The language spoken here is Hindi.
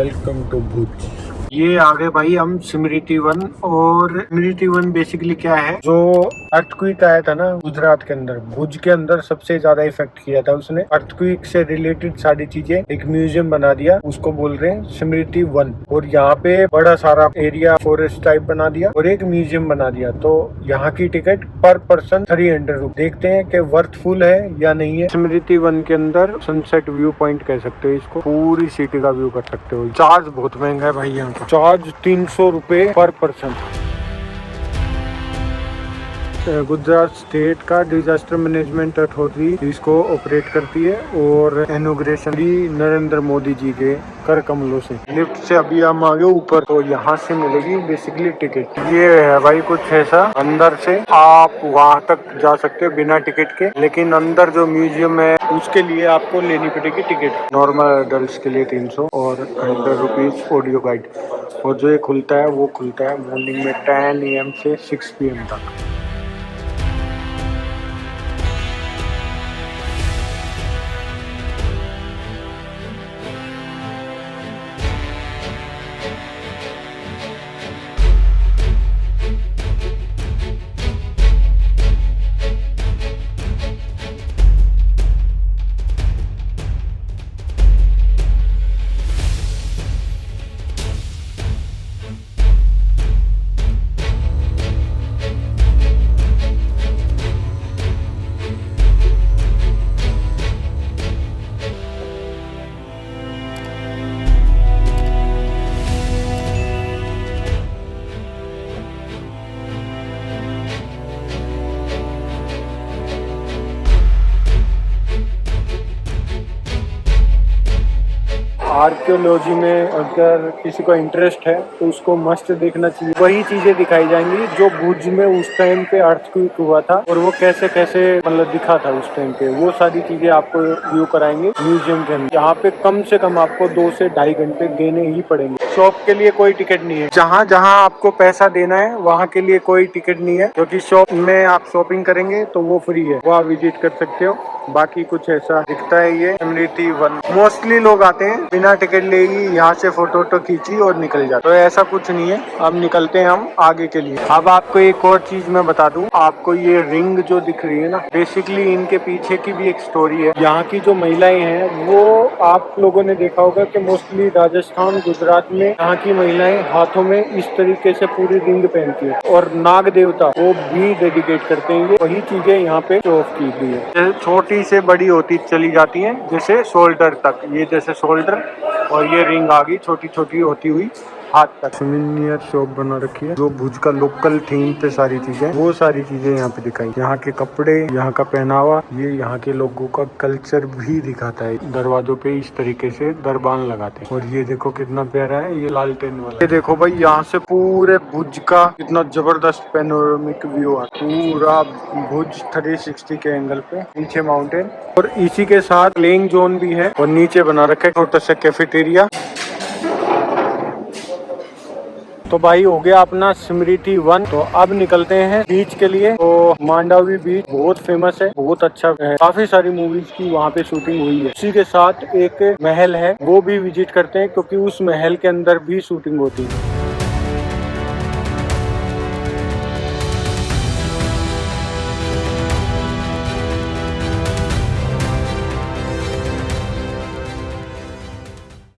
वेलकम टू भुज। ये आ गए भाई हम स्मृति वन। और स्मृति वन बेसिकली क्या है, जो अर्थक्वेक आया था ना गुजरात के अंदर, भुज के अंदर सबसे ज्यादा इफेक्ट किया था उसने। अर्थक्वेक से रिलेटेड सारी चीजें एक म्यूजियम बना दिया, उसको बोल रहे हैं स्मृति वन। और यहाँ पे बड़ा सारा एरिया फॉरेस्ट टाइप बना दिया और एक म्यूजियम बना दिया। तो यहाँ की टिकट पर पर्सन 300 रुपए। देखते हैं कि वर्थफुल है या नहीं है। स्मृति वन के अंदर सनसेट व्यू पॉइंट कह सकते हो इसको, पूरी सिटी का व्यू कर सकते हो। चार्ज बहुत महंगा है भाई यहाँ का, चार्ज 300 रुपए पर पर्सन। गुजरात स्टेट का डिजास्टर मैनेजमेंट अथॉरिटी इसको ऑपरेट करती है और इनॉग्रेशन भी नरेंद्र मोदी जी के कर कमलों से। लिफ्ट से अभी हम आगे ऊपर, तो यहाँ से मिलेगी बेसिकली टिकट। ये है भाई कुछ ऐसा, अंदर से आप वहाँ तक जा सकते हो बिना टिकट के, लेकिन अंदर जो म्यूजियम है उसके लिए आपको लेनी पड़ेगी टिकट। नॉर्मल एडल्ट के लिए 300 और 100 रुपीज ऑडियो गाइड। और जो ये खुलता है वो खुलता है मॉर्निंग में 10 AM से 6 PM तक। आर्कियोलॉजी में अगर किसी को इंटरेस्ट है तो उसको मस्ट देखना चाहिए। वही चीजें दिखाई जाएंगी जो भुज में उस टाइम पे अर्थक्वेक हुआ था और वो कैसे कैसे मतलब दिखा था उस टाइम पे। वो सारी चीजें आपको व्यू कराएंगे म्यूजियम के अंदर। यहाँ पे कम से कम आपको 2 से 2.5 घंटे देने ही पड़ेंगे। शॉप के लिए कोई टिकट नहीं है। जहाँ जहाँ आपको पैसा देना है वहाँ के लिए कोई टिकट नहीं है, क्योंकि शॉप में आप शॉपिंग करेंगे तो वो फ्री है, वो आप विजिट कर सकते हो। बाकी कुछ ऐसा दिखता है ये स्मृति वन। मोस्टली लोग आते हैं बिना टिकट ले ही यहाँ से फोटो खींची और निकल जाते। तो ऐसा कुछ नहीं है। अब निकलते हैं हम आगे के लिए। अब आपको एक और चीज मैं बता दूं, आपको ये रिंग जो दिख रही है ना, बेसिकली इनके पीछे की भी एक स्टोरी है। यहाँ की जो महिलाएं हैं वो आप लोगों ने देखा होगा कि मोस्टली राजस्थान गुजरात में यहाँ की महिलाएं हाथों में इस तरीके से पूरी रिंग पहनती है और नाग देवता वो भी डेडिकेट करते हैं। वही चीजें यहाँ पे शो ऑफ की गई है। छोटी से बड़ी होती चली जाती है, जैसे शोल्डर तक। ये जैसे शोल्डर और ये रिंग आ गई छोटी छोटी होती हुई हाथ तक। सुवेनियर शॉप बना रखी है जो भुज का लोकल थीम पे सारी चीजें, वो सारी चीजें यहाँ पे दिखाई। यहाँ के कपड़े, यहाँ का पहनावा, ये यहाँ के लोगों का कल्चर भी दिखाता है। दरवाजों पे इस तरीके से दरबान लगाते हैं। और ये देखो कितना प्यारा है ये लालटेन वाला। ये देखो भाई, यहाँ से पूरे भुज का कितना जबरदस्त पैनोरामिक व्यू है। पूरा भुज 360 के एंगल पे, नीचे माउंटेन और इसी के साथ प्लेइंग जोन भी है। और नीचे बना रखा है छोटा सा कैफेटेरिया। तो भाई हो गया अपना स्मृति वन। तो अब निकलते हैं बीच के लिए। तो मांडवी बीच बहुत फेमस है, बहुत अच्छा है। काफी सारी मूवीज की वहाँ पे शूटिंग हुई है। उसी के साथ एक महल है, वो भी विजिट करते हैं क्योंकि उस महल के अंदर भी शूटिंग होती है।